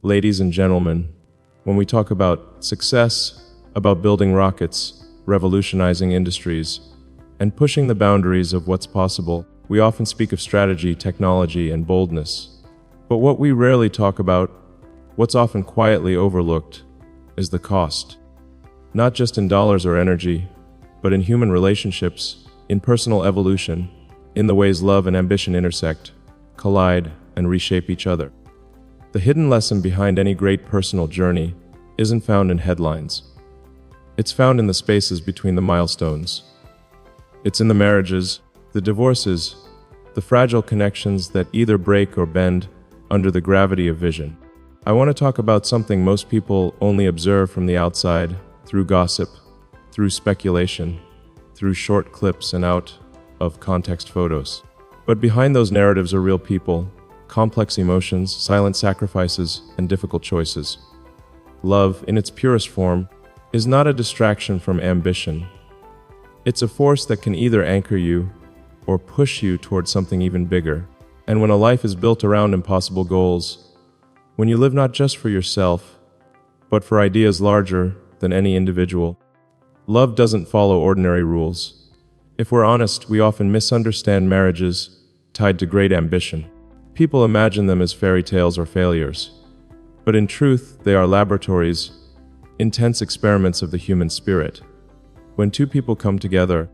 Ladies and gentlemen, when we talk about success, about building rockets, revolutionizing industries, and pushing the boundaries of what's possible, we often speak of strategy, technology, and boldness. But what we rarely talk about, what's often quietly overlooked, is the cost. Not just in dollars or energy, but in human relationships, in personal evolution, in the ways love and ambition intersect, collide, and reshape each other. The hidden lesson behind any great personal journey isn't found in headlines. It's found in the spaces between the milestones. It's in the marriages, the divorces, the fragile connections that either break or bend under the gravity of vision. I want to talk about something most people only observe from the outside, through gossip, through speculation, through short clips and out of context photos. But behind those narratives are real people, complex emotions, silent sacrifices, and difficult choices. Love, in its purest form, is not a distraction from ambition. It's a force that can either anchor you or push you towards something even bigger. And when a life is built around impossible goals, when you live not just for yourself, but for ideas larger than any individual, love doesn't follow ordinary rules. If we're honest, we often misunderstand marriages tied to great ambition. People imagine them as fairy tales or failures, but in truth, they are laboratories, intense experiments of the human spirit. When two people come together,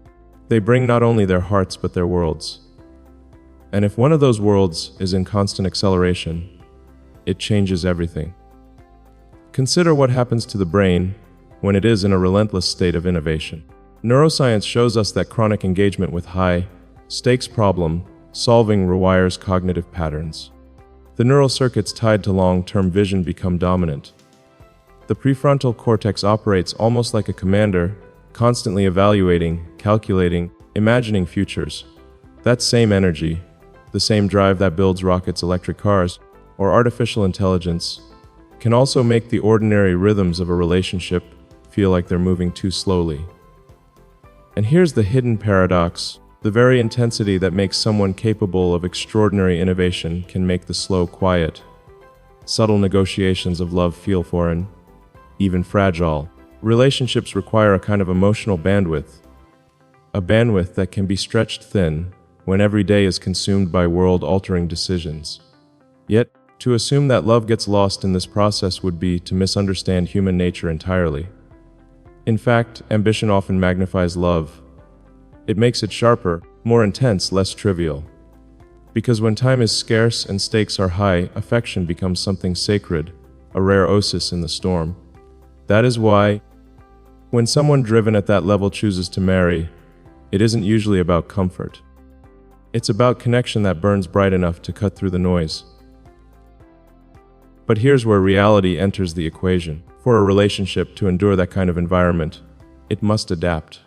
they bring not only their hearts but their worlds. And if one of those worlds is in constant acceleration, it changes everything. Consider what happens to the brain when it is in a relentless state of innovation. Neuroscience shows us that chronic engagement with high-stakes problem-solving rewires cognitive patterns. The neural circuits tied to long-term vision become dominant. The prefrontal cortex operates almost like a commander, constantly evaluating, calculating, imagining futures. That same energy, the same drive that builds rockets, electric cars, or artificial intelligence, can also make the ordinary rhythms of a relationship feel like they're moving too slowly. And here's the hidden paradox. The very intensity that makes someone capable of extraordinary innovation can make the slow, quiet, subtle negotiations of love feel foreign, even fragile. Relationships require a kind of emotional bandwidth, a bandwidth that can be stretched thin when every day is consumed by world-altering decisions. Yet, to assume that love gets lost in this process would be to misunderstand human nature entirely. In fact, ambition often magnifies love. It makes it sharper, more intense, less trivial. Because when time is scarce and stakes are high, affection becomes something sacred, a rare oasis in the storm. That is why, when someone driven at that level chooses to marry, it isn't usually about comfort. It's about connection that burns bright enough to cut through the noise. But here's where reality enters the equation. For a relationship to endure that kind of environment, it must adapt.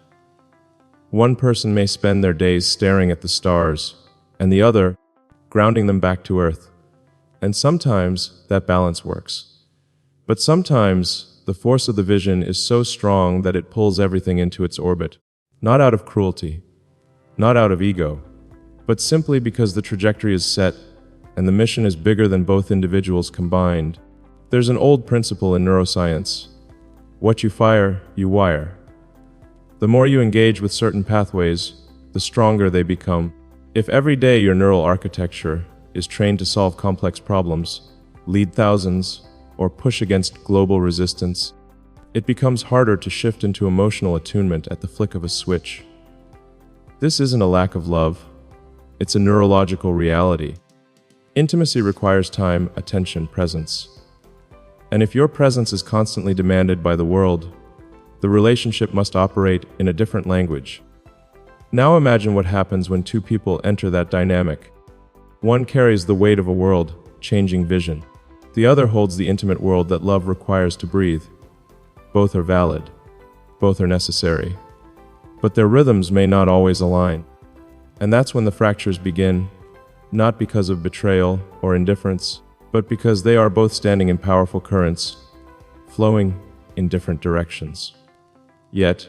One person may spend their days staring at the stars, and the other grounding them back to earth. And sometimes that balance works. But sometimes the force of the vision is so strong that it pulls everything into its orbit, not out of cruelty, not out of ego, but simply because the trajectory is set and the mission is bigger than both individuals combined. There's an old principle in neuroscience. What you fire, you wire. The more you engage with certain pathways, the stronger they become. If every day your neural architecture is trained to solve complex problems, lead thousands, or push against global resistance, it becomes harder to shift into emotional attunement at the flick of a switch. This isn't a lack of love. It's a neurological reality. Intimacy requires time, attention, presence. And if your presence is constantly demanded by the world, the relationship must operate in a different language. Now imagine what happens when two people enter that dynamic. One carries the weight of a world-changing vision. The other holds the intimate world that love requires to breathe. Both are valid. Both are necessary. But their rhythms may not always align. And that's when the fractures begin, not because of betrayal or indifference, but because they are both standing in powerful currents, flowing in different directions. Yet,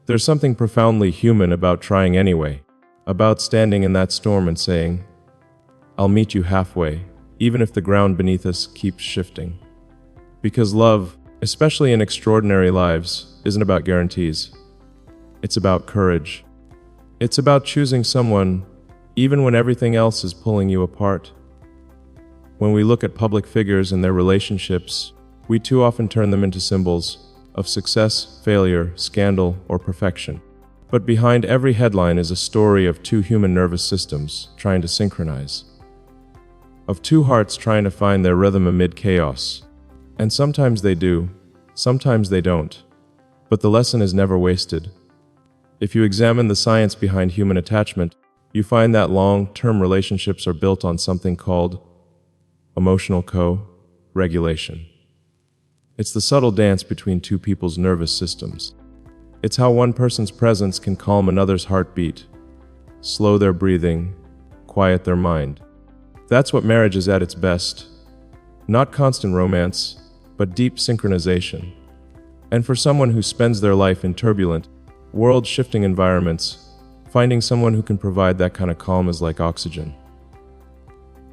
there's something profoundly human about trying anyway, about standing in that storm and saying, "I'll meet you halfway, even if the ground beneath us keeps shifting." Because love, especially in extraordinary lives, isn't about guarantees. It's about courage. It's about choosing someone even when everything else is pulling you apart. When we look at public figures and their relationships, we too often turn them into symbols of success, failure, scandal, or perfection. But behind every headline is a story of two human nervous systems trying to synchronize, of two hearts trying to find their rhythm amid chaos. And sometimes they do, sometimes they don't. But the lesson is never wasted. If you examine the science behind human attachment, you find that long-term relationships are built on something called emotional co-regulation. It's the subtle dance between two people's nervous systems. It's how one person's presence can calm another's heartbeat, slow their breathing, quiet their mind. That's what marriage is at its best. Not constant romance, but deep synchronization. And for someone who spends their life in turbulent, world-shifting environments, finding someone who can provide that kind of calm is like oxygen.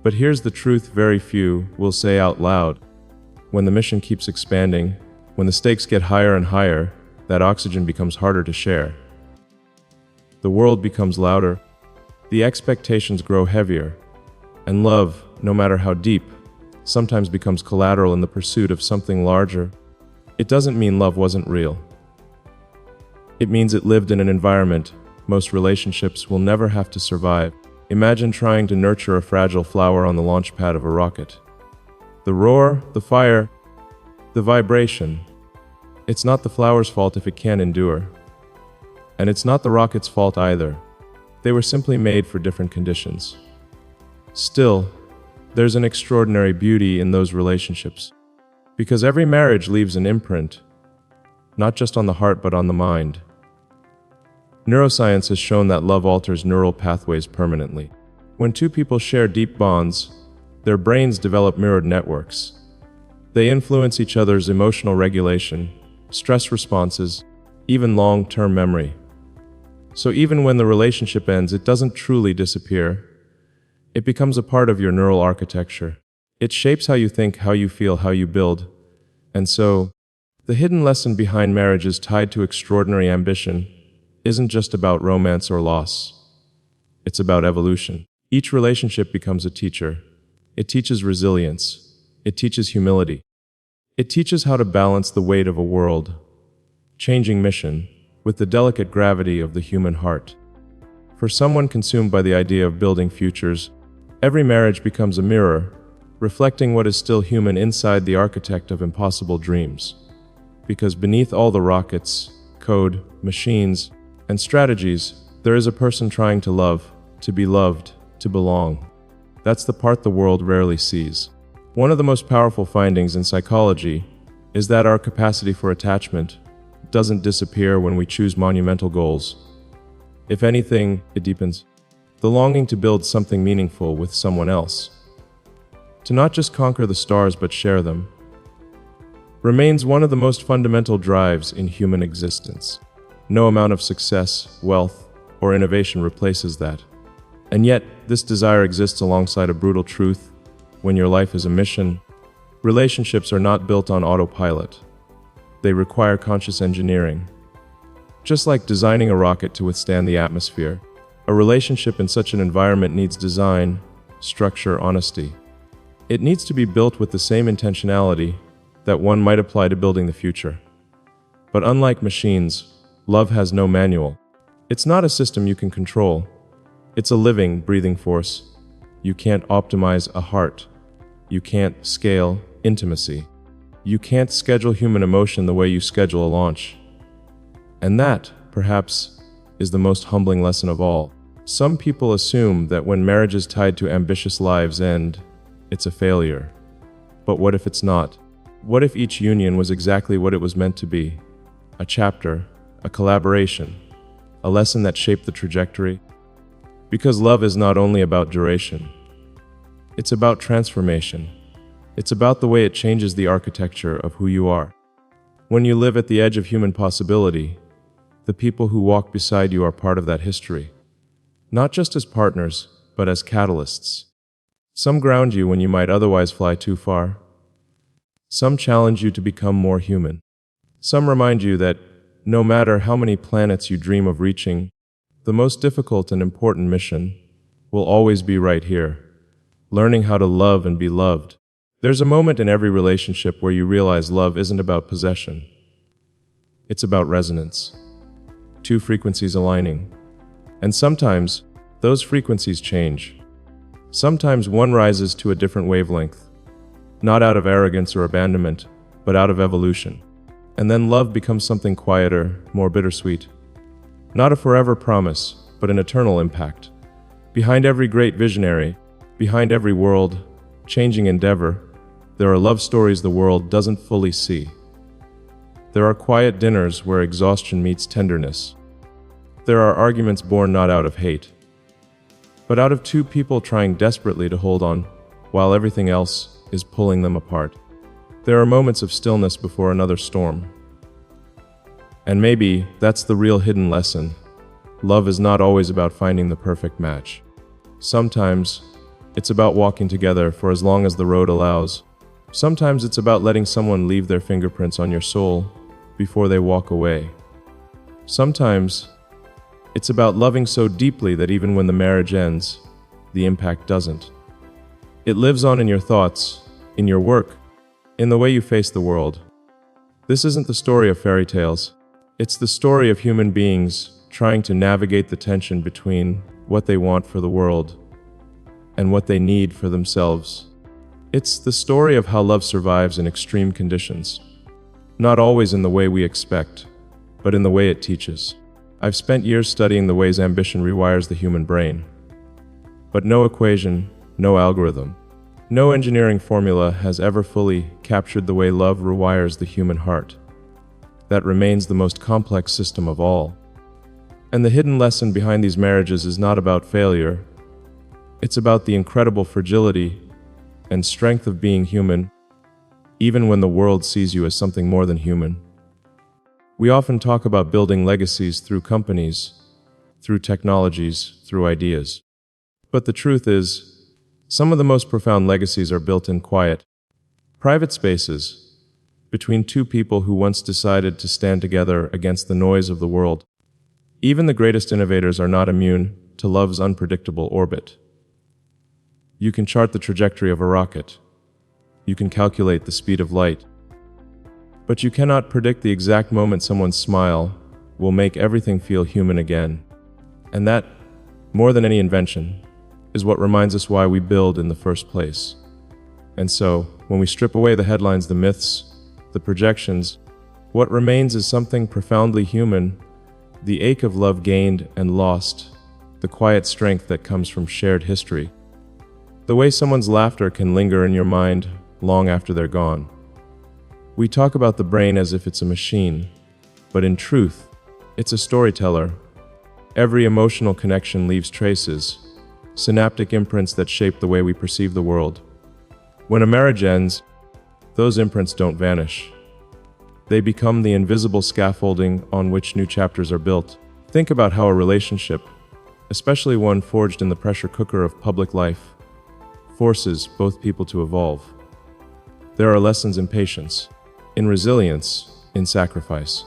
But here's the truth very few will say out loud. When the mission keeps expanding, when the stakes get higher and higher, that oxygen becomes harder to share. The world becomes louder, the expectations grow heavier, and love, no matter how deep, sometimes becomes collateral in the pursuit of something larger. It doesn't mean love wasn't real. It means it lived in an environment most relationships will never have to survive. Imagine trying to nurture a fragile flower on the launch pad of a rocket. The roar, the fire, the vibration. It's not the flower's fault if it can't endure. And it's not the rocket's fault either. They were simply made for different conditions. Still, there's an extraordinary beauty in those relationships. Because every marriage leaves an imprint, not just on the heart but on the mind. Neuroscience has shown that love alters neural pathways permanently. When two people share deep bonds, their brains develop mirrored networks. They influence each other's emotional regulation, stress responses, even long-term memory. So even when the relationship ends, it doesn't truly disappear. It becomes a part of your neural architecture. It shapes how you think, how you feel, how you build. And so, the hidden lesson behind marriage is tied to extraordinary ambition isn't just about romance or loss. It's about evolution. Each relationship becomes a teacher. It teaches resilience. It teaches humility. It teaches how to balance the weight of a world-changing mission with the delicate gravity of the human heart. For someone consumed by the idea of building futures, every marriage becomes a mirror, reflecting what is still human inside the architect of impossible dreams. Because beneath all the rockets, code, machines, and strategies, there is a person trying to love, to be loved, to belong. That's the part the world rarely sees. One of the most powerful findings in psychology is that our capacity for attachment doesn't disappear when we choose monumental goals. If anything, it deepens. The longing to build something meaningful with someone else, to not just conquer the stars but share them, remains one of the most fundamental drives in human existence. No amount of success, wealth, or innovation replaces that. And yet, this desire exists alongside a brutal truth. When your life is a mission, relationships are not built on autopilot. They require conscious engineering. Just like designing a rocket to withstand the atmosphere, a relationship in such an environment needs design, structure, honesty. It needs to be built with the same intentionality that one might apply to building the future. But unlike machines, love has no manual. It's not a system you can control. It's a living, breathing force. You can't optimize a heart. You can't scale intimacy. You can't schedule human emotion the way you schedule a launch. And that, perhaps, is the most humbling lesson of all. Some people assume that when marriage is tied to ambitious lives end, it's a failure. But what if it's not? What if each union was exactly what it was meant to be? A chapter, a collaboration, a lesson that shaped the trajectory? Because love is not only about duration. It's about transformation. It's about the way it changes the architecture of who you are. When you live at the edge of human possibility, the people who walk beside you are part of that history. Not just as partners, but as catalysts. Some ground you when you might otherwise fly too far. Some challenge you to become more human. Some remind you that no matter how many planets you dream of reaching, the most difficult and important mission will always be right here, learning how to love and be loved. There's a moment in every relationship where you realize love isn't about possession. It's about resonance. Two frequencies aligning. And sometimes, those frequencies change. Sometimes one rises to a different wavelength, not out of arrogance or abandonment, but out of evolution. And then love becomes something quieter, more bittersweet. Not a forever promise, but an eternal impact. Behind every great visionary, behind every world-changing endeavor, there are love stories the world doesn't fully see. There are quiet dinners where exhaustion meets tenderness. There are arguments born not out of hate, but out of two people trying desperately to hold on, while everything else is pulling them apart. There are moments of stillness before another storm. And maybe that's the real hidden lesson. Love is not always about finding the perfect match. Sometimes it's about walking together for as long as the road allows. Sometimes it's about letting someone leave their fingerprints on your soul before they walk away. Sometimes it's about loving so deeply that even when the marriage ends, the impact doesn't. It lives on in your thoughts, in your work, in the way you face the world. This isn't the story of fairy tales. It's the story of human beings trying to navigate the tension between what they want for the world and what they need for themselves. It's the story of how love survives in extreme conditions. Not always in the way we expect, but in the way it teaches. I've spent years studying the ways ambition rewires the human brain. But no equation, no algorithm, no engineering formula has ever fully captured the way love rewires the human heart. That remains the most complex system of all. And the hidden lesson behind these marriages is not about failure. It's about the incredible fragility and strength of being human, even when the world sees you as something more than human. We often talk about building legacies through companies, through technologies, through ideas. But the truth is, some of the most profound legacies are built in quiet, private spaces, between two people who once decided to stand together against the noise of the world. Even the greatest innovators are not immune to love's unpredictable orbit. You can chart the trajectory of a rocket. You can calculate the speed of light. But you cannot predict the exact moment someone's smile will make everything feel human again. And that, more than any invention, is what reminds us why we build in the first place. And so, when we strip away the headlines, the myths, the projections, what remains is something profoundly human, the ache of love gained and lost, the quiet strength that comes from shared history. The way someone's laughter can linger in your mind long after they're gone. We talk about the brain as if it's a machine, but in truth, it's a storyteller. Every emotional connection leaves traces, synaptic imprints that shape the way we perceive the world. When a marriage ends, those imprints don't vanish. They become the invisible scaffolding on which new chapters are built. Think about how a relationship, especially one forged in the pressure cooker of public life, forces both people to evolve. There are lessons in patience, in resilience, in sacrifice.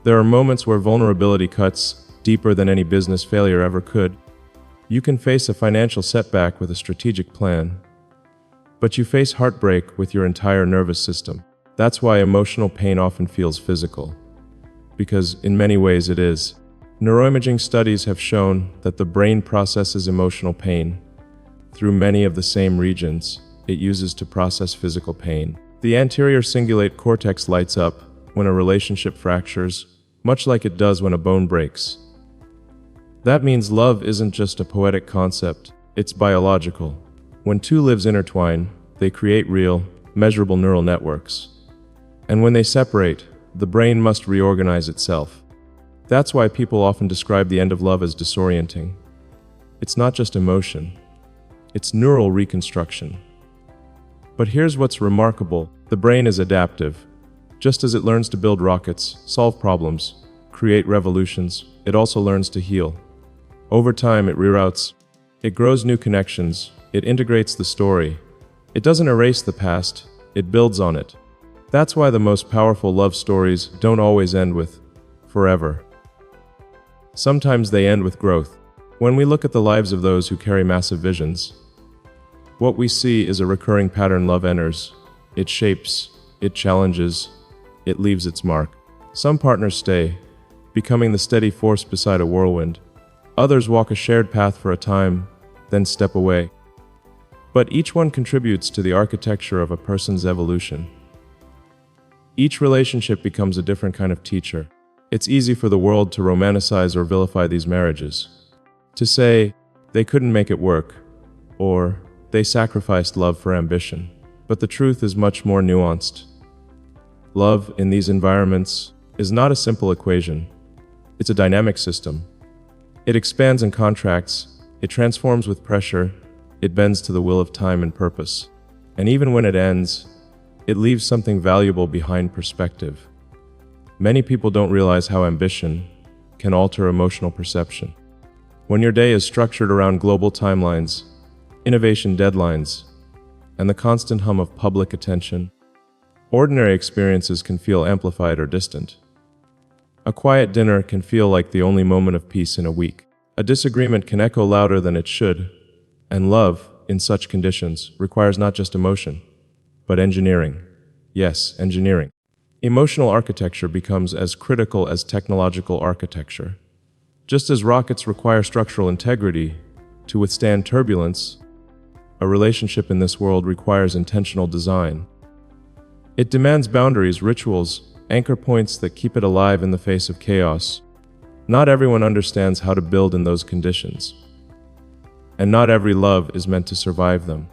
There are moments where vulnerability cuts deeper than any business failure ever could. You can face a financial setback with a strategic plan, but you face heartbreak with your entire nervous system. That's why emotional pain often feels physical, because in many ways it is. Neuroimaging studies have shown that the brain processes emotional pain through many of the same regions it uses to process physical pain. The anterior cingulate cortex lights up when a relationship fractures, much like it does when a bone breaks. That means love isn't just a poetic concept, it's biological. When two lives intertwine, they create real, measurable neural networks. And when they separate, the brain must reorganize itself. That's why people often describe the end of love as disorienting. It's not just emotion, it's neural reconstruction. But here's what's remarkable. The brain is adaptive. Just as it learns to build rockets, solve problems, create revolutions, it also learns to heal. Over time, it reroutes. It grows new connections. It integrates the story. It doesn't erase the past. it builds on it. That's why the most powerful love stories don't always end with forever. Sometimes they end with growth. When we look at the lives of those who carry massive visions, what we see is a recurring pattern. Love enters, it shapes, it challenges, it leaves its mark. Some partners stay, becoming the steady force beside a whirlwind. Others walk a shared path for a time, then step away. But each one contributes to the architecture of a person's evolution. Each relationship becomes a different kind of teacher. It's easy for the world to romanticize or vilify these marriages. To say, they couldn't make it work, or they sacrificed love for ambition. But the truth is much more nuanced. Love in these environments is not a simple equation. It's a dynamic system. It expands and contracts, it transforms with pressure, it bends to the will of time and purpose. And even when it ends, it leaves something valuable behind: perspective. Many people don't realize how ambition can alter emotional perception. When your day is structured around global timelines, innovation deadlines, and the constant hum of public attention, ordinary experiences can feel amplified or distant. A quiet dinner can feel like the only moment of peace in a week. A disagreement can echo louder than it should, and love, in such conditions, requires not just emotion, but engineering. Yes, engineering. Emotional architecture becomes as critical as technological architecture. Just as rockets require structural integrity to withstand turbulence, a relationship in this world requires intentional design. It demands boundaries, rituals, anchor points that keep it alive in the face of chaos. Not everyone understands how to build in those conditions, and not every love is meant to survive them.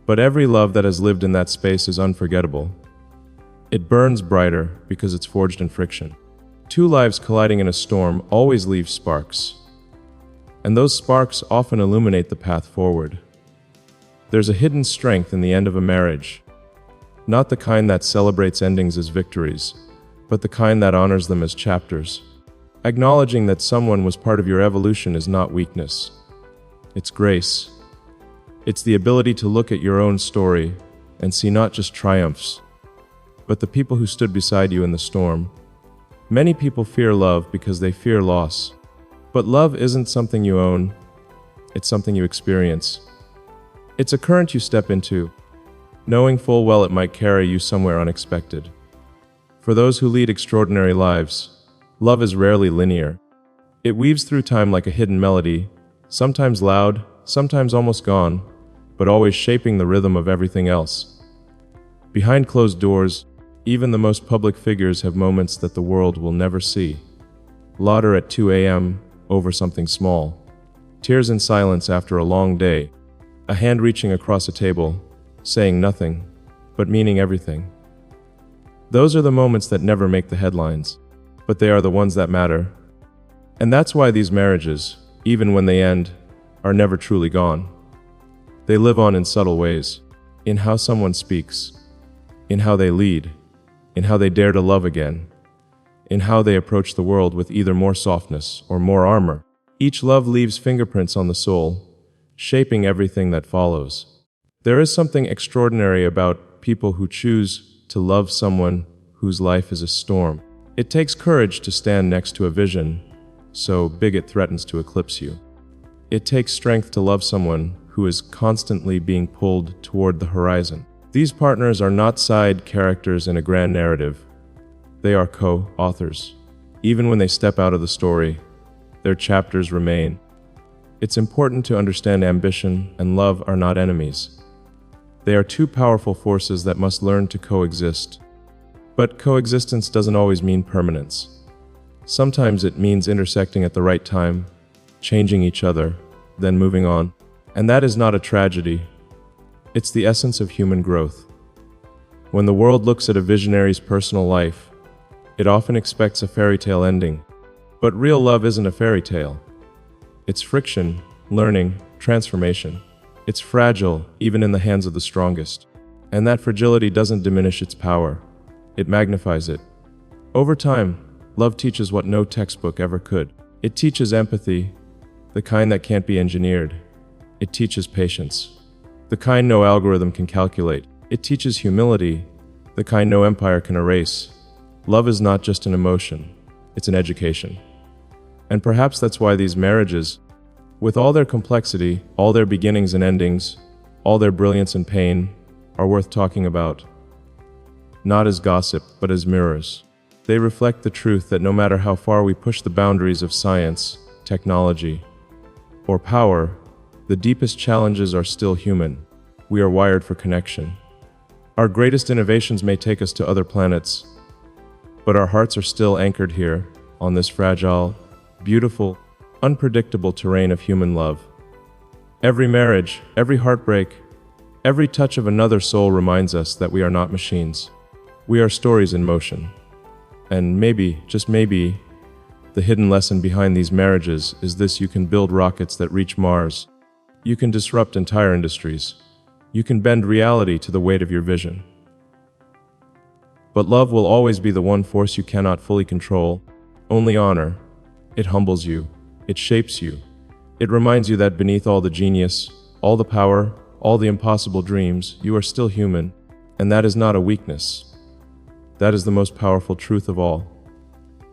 But every love that has lived in that space is unforgettable. It burns brighter because it's forged in friction. Two lives colliding in a storm always leave sparks, and those sparks often illuminate the path forward. There's a hidden strength in the end of a marriage, not the kind that celebrates endings as victories, but the kind that honors them as chapters. Acknowledging that someone was part of your evolution is not weakness. It's grace. It's the ability to look at your own story and see not just triumphs, but the people who stood beside you in the storm. Many people fear love because they fear loss. But love isn't something you own, it's something you experience. It's a current you step into, knowing full well it might carry you somewhere unexpected. For those who lead extraordinary lives, love is rarely linear. It weaves through time like a hidden melody, sometimes loud, sometimes almost gone, but always shaping the rhythm of everything else. Behind closed doors, even the most public figures have moments that the world will never see. Laughter at 2 a.m. over something small. Tears in silence after a long day. A hand reaching across a table, saying nothing, but meaning everything. Those are the moments that never make the headlines, but they are the ones that matter. And that's why these marriages, even when they end, are never truly gone. They live on in subtle ways, in how someone speaks, in how they lead, in how they dare to love again, in how they approach the world with either more softness or more armor. Each love leaves fingerprints on the soul, shaping everything that follows. There is something extraordinary about people who choose to love someone whose life is a storm. It takes courage to stand next to a vision so big it threatens to eclipse you. It takes strength to love someone who is constantly being pulled toward the horizon. These partners are not side characters in a grand narrative. They are co-authors. Even when they step out of the story, their chapters remain. It's important to understand ambition and love are not enemies. They are two powerful forces that must learn to coexist. But coexistence doesn't always mean permanence. Sometimes it means intersecting at the right time, changing each other, then moving on. And that is not a tragedy. It's the essence of human growth. When the world looks at a visionary's personal life, it often expects a fairy tale ending. But real love isn't a fairy tale. It's friction, learning, transformation. It's fragile, even in the hands of the strongest. And that fragility doesn't diminish its power. It magnifies it. Over time, love teaches what no textbook ever could. It teaches empathy, the kind that can't be engineered. It teaches patience, the kind no algorithm can calculate. It teaches humility, the kind no empire can erase. Love is not just an emotion, it's an education. And perhaps that's why these marriages, with all their complexity, all their beginnings and endings, all their brilliance and pain, are worth talking about. Not as gossip, but as mirrors. They reflect the truth that no matter how far we push the boundaries of science, technology, or power, the deepest challenges are still human. We are wired for connection. Our greatest innovations may take us to other planets, but our hearts are still anchored here, on this fragile, beautiful, unpredictable terrain of human love. Every marriage, every heartbreak, every touch of another soul reminds us that we are not machines. We are stories in motion. And maybe, just maybe, the hidden lesson behind these marriages is this: you can build rockets that reach Mars. You can disrupt entire industries. You can bend reality to the weight of your vision. But love will always be the one force you cannot fully control, only honor. It humbles you. It shapes you. It reminds you that beneath all the genius, all the power, all the impossible dreams, you are still human, and that is not a weakness. That is the most powerful truth of all.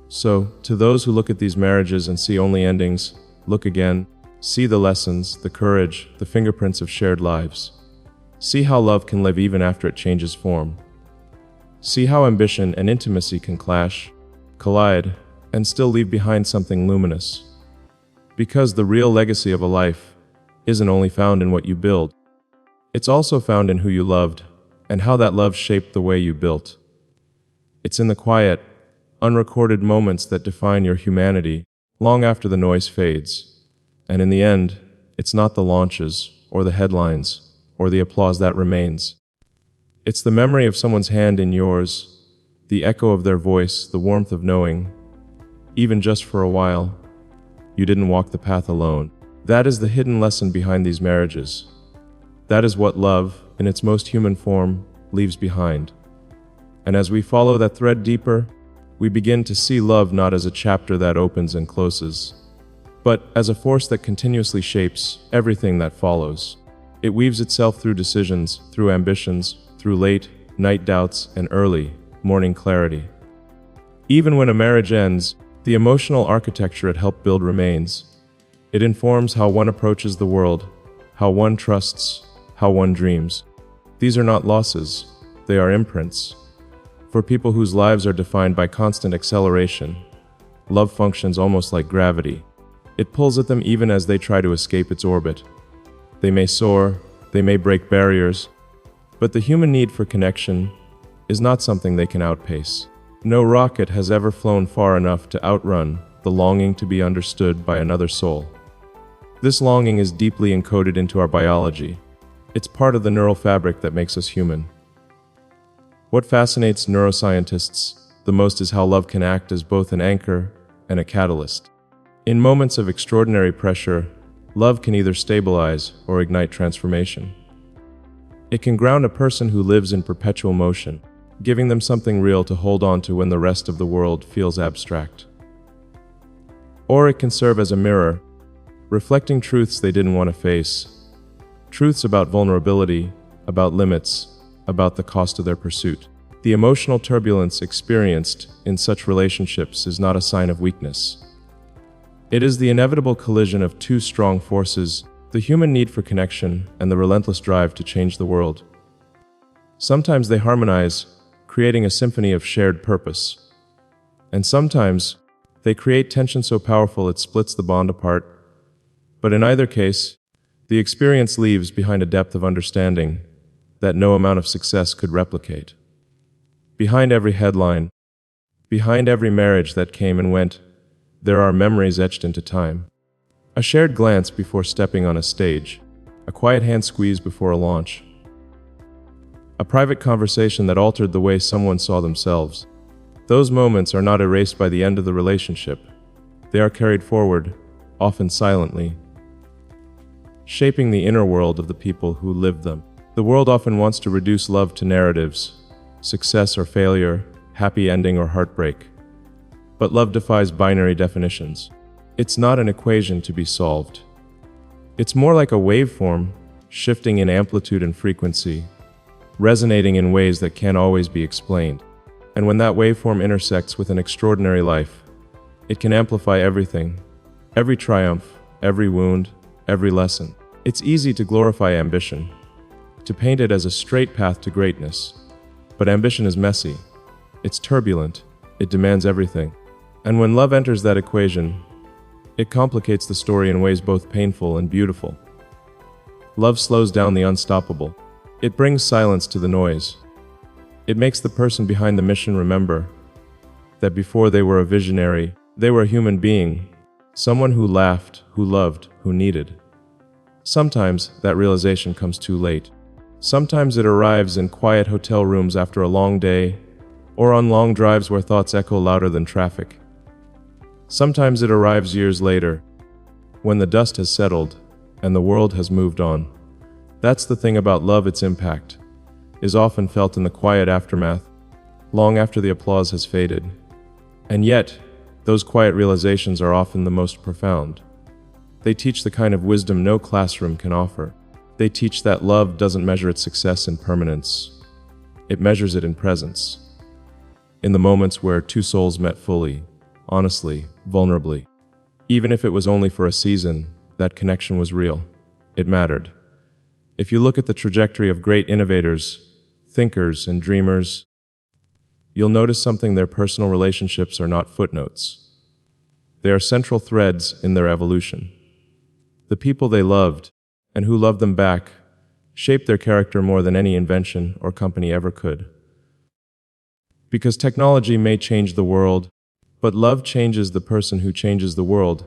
So, to those who look at these marriages and see only endings, look again. See the lessons, the courage, the fingerprints of shared lives. See how love can live even after it changes form. See how ambition and intimacy can clash, collide, and still leave behind something luminous. Because the real legacy of a life isn't only found in what you build, it's also found in who you loved and how that love shaped the way you built. It's in the quiet, unrecorded moments that define your humanity long after the noise fades. And in the end, it's not the launches or the headlines or the applause that remains. It's the memory of someone's hand in yours, the echo of their voice, the warmth of knowing, even just for a while, you didn't walk the path alone. That is the hidden lesson behind these marriages. That is what love, in its most human form, leaves behind. And as we follow that thread deeper, we begin to see love not as a chapter that opens and closes, but as a force that continuously shapes everything that follows. It weaves itself through decisions, through ambitions, through late night doubts and early morning clarity. Even when a marriage ends, the emotional architecture it helped build remains. It informs how one approaches the world, how one trusts, how one dreams. These are not losses, they are imprints. For people whose lives are defined by constant acceleration, love functions almost like gravity. It pulls at them even as they try to escape its orbit. They may soar, they may break barriers, but the human need for connection is not something they can outpace. No rocket has ever flown far enough to outrun the longing to be understood by another soul. This longing is deeply encoded into our biology. It's part of the neural fabric that makes us human. What fascinates neuroscientists the most is how love can act as both an anchor and a catalyst. In moments of extraordinary pressure, love can either stabilize or ignite transformation. It can ground a person who lives in perpetual motion, giving them something real to hold on to when the rest of the world feels abstract. Or it can serve as a mirror, reflecting truths they didn't want to face. Truths about vulnerability, about limits, about the cost of their pursuit. The emotional turbulence experienced in such relationships is not a sign of weakness. It is the inevitable collision of two strong forces, the human need for connection and the relentless drive to change the world. Sometimes they harmonize, creating a symphony of shared purpose. And sometimes they create tension so powerful it splits the bond apart. But in either case, the experience leaves behind a depth of understanding that no amount of success could replicate. Behind every headline, behind every marriage that came and went, there are memories etched into time. A shared glance before stepping on a stage, a quiet hand squeeze before a launch, a private conversation that altered the way someone saw themselves. Those moments are not erased by the end of the relationship. They are carried forward, often silently, shaping the inner world of the people who live them. The world often wants to reduce love to narratives, success or failure, happy ending or heartbreak. But love defies binary definitions. It's not an equation to be solved. It's more like a waveform, shifting in amplitude and frequency, resonating in ways that can't always be explained. And when that waveform intersects with an extraordinary life, it can amplify everything, every triumph, every wound, every lesson. It's easy to glorify ambition, to paint it as a straight path to greatness. But ambition is messy. It's turbulent. It demands everything. And when love enters that equation, it complicates the story in ways both painful and beautiful. Love slows down the unstoppable. It brings silence to the noise. It makes the person behind the mission remember that before they were a visionary, they were a human being, someone who laughed, who loved, who needed. Sometimes that realization comes too late. Sometimes it arrives in quiet hotel rooms after a long day, or on long drives where thoughts echo louder than traffic. Sometimes it arrives years later, when the dust has settled and the world has moved on. That's the thing about love, its impact is often felt in the quiet aftermath, long after the applause has faded. And yet, those quiet realizations are often the most profound. They teach the kind of wisdom no classroom can offer. They teach that love doesn't measure its success in permanence. It measures it in presence. In the moments where two souls met fully, honestly, vulnerably. Even if it was only for a season, that connection was real. It mattered. If you look at the trajectory of great innovators, thinkers, and dreamers, you'll notice something: their personal relationships are not footnotes. They are central threads in their evolution. The people they loved, and who loved them back, shaped their character more than any invention or company ever could. Because technology may change the world, but love changes the person who changes the world.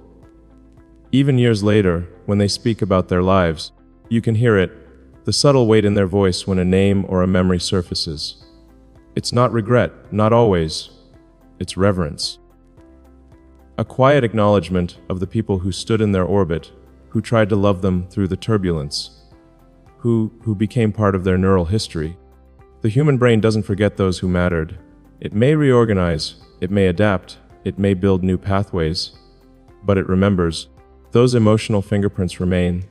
Even years later, when they speak about their lives, you can hear it, the subtle weight in their voice when a name or a memory surfaces. It's not regret, not always. It's reverence. A quiet acknowledgement of the people who stood in their orbit, who tried to love them through the turbulence, who became part of their neural history. The human brain doesn't forget those who mattered. It may reorganize, it may adapt, it may build new pathways, but it remembers. Those emotional fingerprints remain.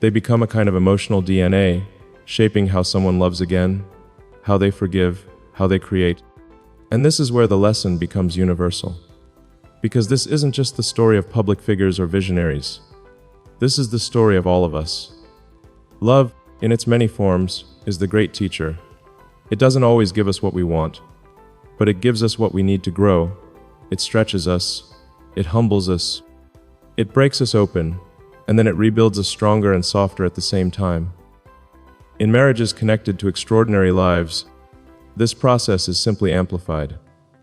They become a kind of emotional DNA, shaping how someone loves again, how they forgive, how they create. And this is where the lesson becomes universal. Because this isn't just the story of public figures or visionaries. This is the story of all of us. Love, in its many forms, is the great teacher. It doesn't always give us what we want, but it gives us what we need to grow. It stretches us, it humbles us, it breaks us open, and then it rebuilds us stronger and softer at the same time. In marriages connected to extraordinary lives, this process is simply amplified.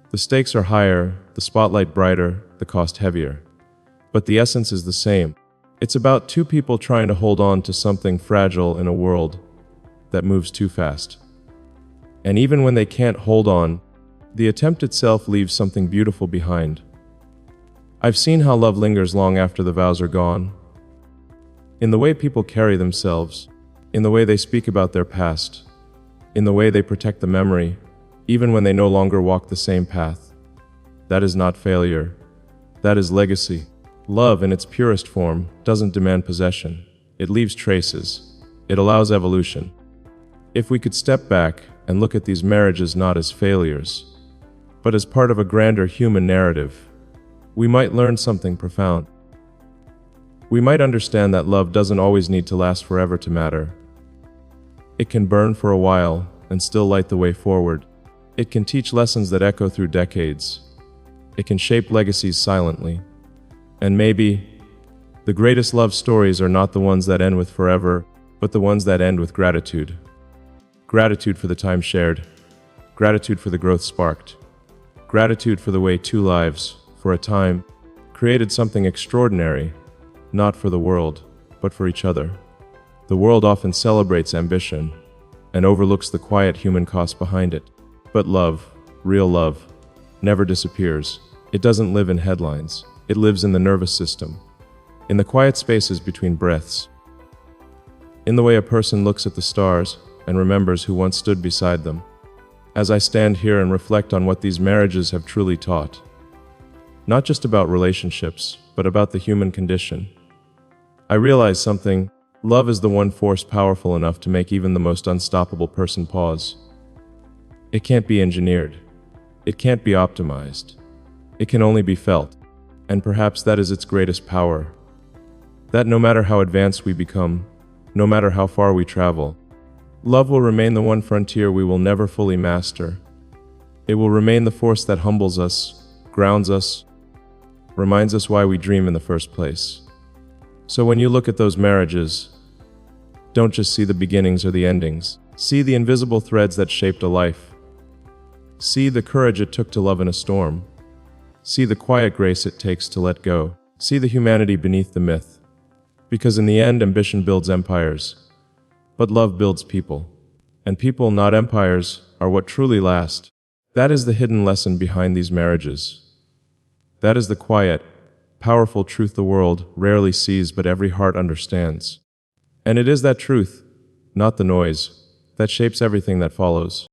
The stakes are higher, the spotlight brighter, the cost heavier. But the essence is the same. It's about two people trying to hold on to something fragile in a world that moves too fast. And even when they can't hold on, the attempt itself leaves something beautiful behind. I've seen how love lingers long after the vows are gone. In the way people carry themselves, in the way they speak about their past, in the way they protect the memory, even when they no longer walk the same path. That is not failure. That is legacy. Love, in its purest form, doesn't demand possession. It leaves traces. It allows evolution. If we could step back and look at these marriages not as failures, but as part of a grander human narrative, we might learn something profound. We might understand that love doesn't always need to last forever to matter. It can burn for a while and still light the way forward. It can teach lessons that echo through decades. It can shape legacies silently. And maybe the greatest love stories are not the ones that end with forever, but the ones that end with gratitude. Gratitude for the time shared. Gratitude for the growth sparked. Gratitude for the way two lives, for a time, created something extraordinary, not for the world, but for each other. The world often celebrates ambition and overlooks the quiet human cost behind it. But love, real love, never disappears. It doesn't live in headlines. It lives in the nervous system, in the quiet spaces between breaths, in the way a person looks at the stars and remembers who once stood beside them. As I stand here and reflect on what these marriages have truly taught, not just about relationships, but about the human condition, I realize something. Love is the one force powerful enough to make even the most unstoppable person pause. It can't be engineered. It can't be optimized. It can only be felt. And perhaps that is its greatest power. That no matter how advanced we become, no matter how far we travel, love will remain the one frontier we will never fully master. It will remain the force that humbles us, grounds us, reminds us why we dream in the first place. So when you look at those marriages, don't just see the beginnings or the endings. See the invisible threads that shaped a life. See the courage it took to love in a storm. See the quiet grace it takes to let go. See the humanity beneath the myth. Because in the end, ambition builds empires, but love builds people. And people, not empires, are what truly last. That is the hidden lesson behind these marriages. That is the quiet, powerful truth the world rarely sees but every heart understands. And it is that truth, not the noise, that shapes everything that follows.